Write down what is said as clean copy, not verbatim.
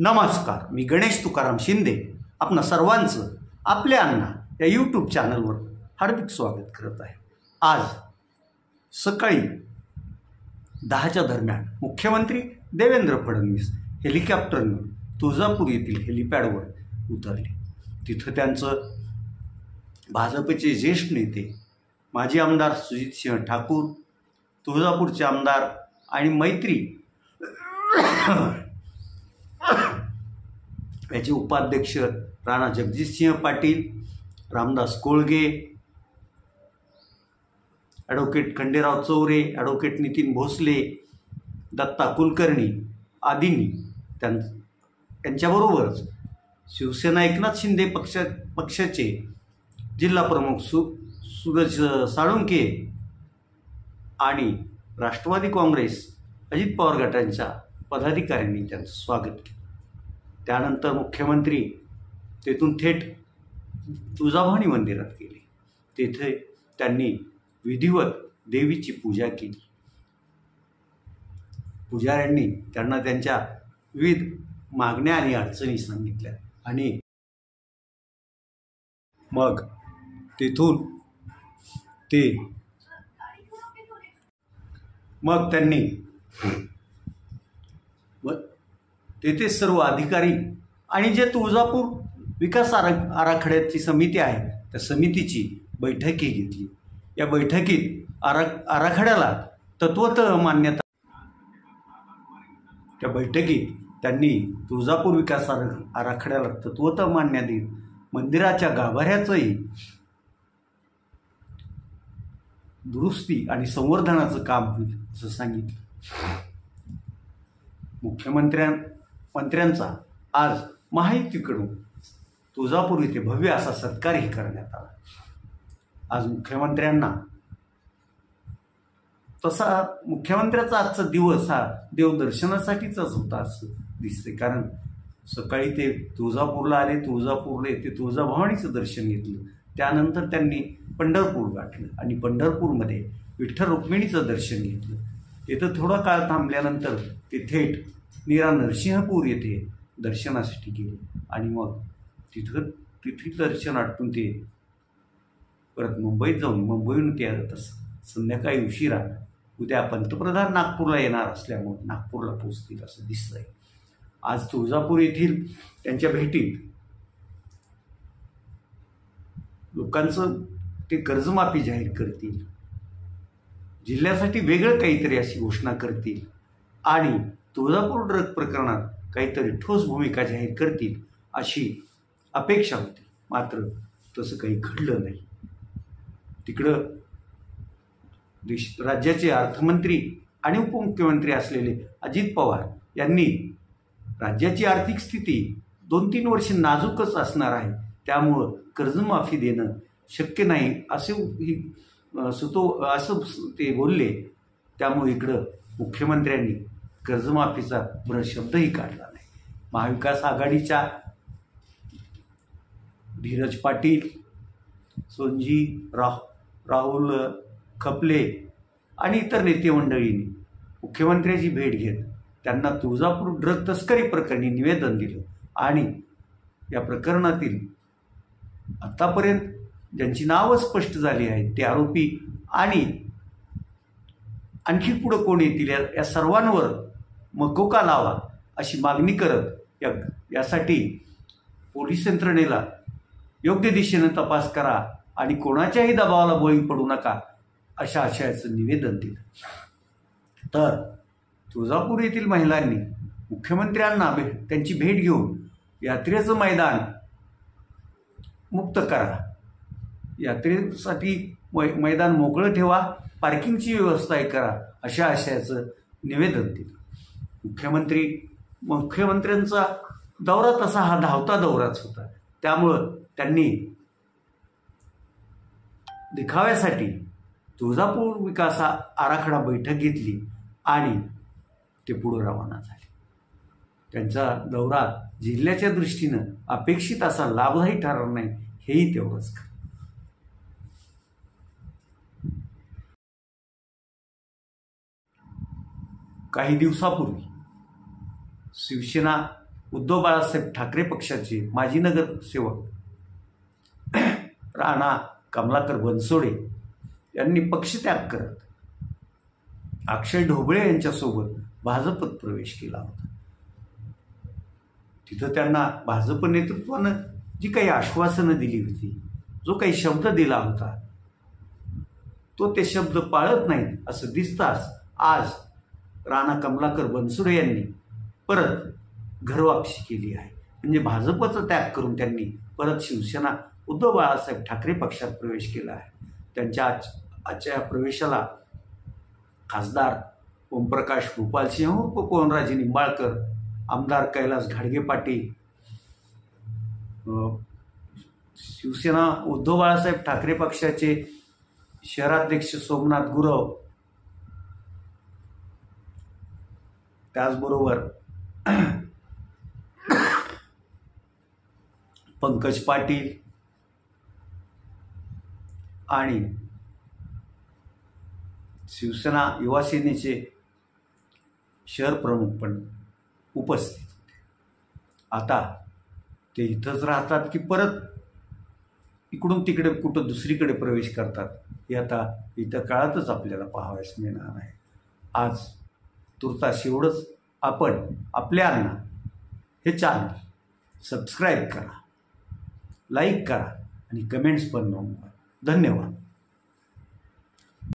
नमस्कार, मी गणेश तुकाराम शिंदे आपणा सर्वांचं आपल्या अण्णा या यूट्यूब चॅनलवर हार्दिक स्वागत करत आहे। आज सकाळी 10च्या दरम्यान मुख्यमंत्री देवेंद्र फडणवीस हेलिकॉप्टरनं तुळजापूर येथील हेलिपॅडवर उतरले। तिथं त्यांचं भाजपचे ज्येष्ठ नेते माजी आमदार सुजितसिंह ठाकूर, तुळजापूरचे आमदार आणि मैत्री याचे उपाध्यक्ष राणा जगजितसिंह पाटील, रामदास कोळगे, ॲडव्होकेट खंडेराव चौरे, ॲडव्होकेट नितीन भोसले, दत्ता कुलकर्णी आदींनी त्यांच्याबरोबरच शिवसेना एकनाथ शिंदे पक्षाचे जिल्हा प्रमुख सूरज साळुंखे आणि राष्ट्रवादी काँग्रेस अजित पवार गटांच्या पदाधिकाऱ्यांनी त्यांचं स्वागत केलं। त्यानंतर मुख्यमंत्री तेथून थेट तुळजाभवानी मंदिरात गेले। तेथे त्यांनी विधिवत देवीची पूजा केली। पुजाऱ्यांनी त्यांना त्यांच्या विविध मागण्या आणि अडचणी सांगितल्या आणि मग तेथून त्यांनी तेथे सर्व अधिकारी आणि जे तुळजापूर विकास आराखड्याची समिती आहे त्या समितीची बैठकही घेतली। या बैठकीत आराखड्याला तत्वतः मान्यता, त्या बैठकीत त्यांनी तुळजापूर विकास आराखड्याला तत्वतः मान्यता देत मंदिराच्या गाभाऱ्याचंही दुरुस्ती आणि संवर्धनाचं काम होईल असं सांगितलं। मंत्र्यांचा आज महायुतीकडून तुळजापूर येथे भव्य असा सत्कारही करण्यात आला। आज मुख्यमंत्र्याचा आजचा दिवस हा देवदर्शनासाठीचाच होता असं दिसते, कारण सकाळी ते तुळजापूरला आले, तुळजापूरला येथे तुळजाभवानीचं दर्शन घेतलं, त्यानंतर त्यांनी पंढरपूर गाठलं आणि पंढरपूरमध्ये विठ्ठल रुक्मिणीचं दर्शन घेतलं। तिथं थोडा काळ थांबल्यानंतर ते थेट नीरा नरसिंहपूर येथे दर्शनासाठी गेले आणि मग तिथे दर्शन आटपून ते परत मुंबईत जाऊन मुंबईहून ते संध्याकाळी उशिरा उद्या पंतप्रधान नागपूरला येणार असल्यामुळे नागपूरला पोहोचतील असं दिसतंय। आज तुळजापूर येथील त्यांच्या भेटीत लोकांचं ते कर्जमाफी जाहीर करतील, जिल्ह्यासाठी वेगळं काहीतरी अशी घोषणा करतील आणि तुळजापूर ड्रग प्रकरणात काहीतरी ठोस भूमिका जाहीर करतील अशी अपेक्षा होती। मात्र तसं काही घडलं नाही। तिकडं राज्याचे अर्थमंत्री आणि उपमुख्यमंत्री असलेले अजित पवार यांनी राज्याची आर्थिक स्थिती 2-3 वर्ष नाजूकच असणार आहे, त्यामुळं कर्जमाफी देणं शक्य नाही असं ते बोलले। त्यामुळे इकडं मुख्यमंत्र्यांनी कर्जमाफीचा शब्दही काढला नाही। महाविकास आघाडीच्या धीरज पाटील, सोनजी, राहुल खपले आणि इतर नेते मंडळींनी मुख्यमंत्र्यांची भेट घेत त्यांना तुळजापूर ड्रग तस्करी प्रकरणी निवेदन दिलं आणि या प्रकरणातील आतापर्यंत ज्यांची नावं स्पष्ट झाली आहेत ते आरोपी आणि आणखी पुढं कोण येतील या सर्वांवर मकोका लावा अशी मागणी करत यासाठी पोलीस यंत्रणेला योग्य दिशेनं तपास करा आणि कोणाच्याही दबावाला बळी पडू नका अशा आशयाचं निवेदन दिलं। तर तुळजापूर येथील महिलांनी मुख्यमंत्र्यांना त्यांची भेट घेऊन यात्रेचं मैदान मुक्त करा, यात्रेसाठी मैदान मोकळं ठेवा, पार्किंगची व्यवस्था करा अशा आशयाचं निवेदन दिलं। मुख्यमंत्र्यांचा दौरा तसा हा धावता दौराच होता, त्यामुळं त्यांनी दिखाव्यासाठी तुळजापूर विकास आराखडा बैठक घेतली आणि ते पुढे रवाना झाले। त्यांचा दौरा जिल्ह्याच्या दृष्टीनं अपेक्षित असा लाभदायी ठरणार नाही हेही तेवढंच खरं। काही दिवसापूर्वी शिवसेना उद्धव बाळासाहेब ठाकरे पक्षाचे माजी नगरसेवक राणा कमलाकर बनसोडे यांनी पक्षत्याग करत अक्षय ढोबळे यांच्यासोबत भाजपत प्रवेश केला होता. तिथं त्यांना भाजप नेतृत्वानं जी काही आश्वासनं दिली होती, जो काही शब्द दिला होता, तो ते शब्द पाळत नाहीत असं दिसताच आज राणा कमलाकर बनसोडे यांनी परत घरवापसी केली आहे. म्हणजे भाजपचा त्याग करून त्यांनी परत शिवसेना उद्धव बाळासाहेब ठाकरे पक्षात प्रवेश केला आहे. त्यांच्या आजच्या प्रवेशाला खासदार ओमप्रकाश भूपालसिंह उर्फ पवनराजे निंबाळकर, आमदार कैलास घाडगे पाटील, शिवसेना उद्धव बाळासाहेब ठाकरे पक्षाचे शहराध्यक्ष सोमनाथ गुरव, त्याचबरोबर पंकज पाटील आणि शिवसेना युवा सेनेचे शहर प्रमुख पण उपस्थित होते. आता ते इथंच राहतात की परत इकडून तिकडे कुठं दुसरीकडे प्रवेश करतात, हे आता इथं काळातच आपल्याला पाहावयास मिळणार आहे. आज तुर्तास एवढंच. आपण आपल्याला हे चॅनल सबस्क्राईब करा, लाईक करा आणि कमेंट्स पण नोंदवा. धन्यवाद.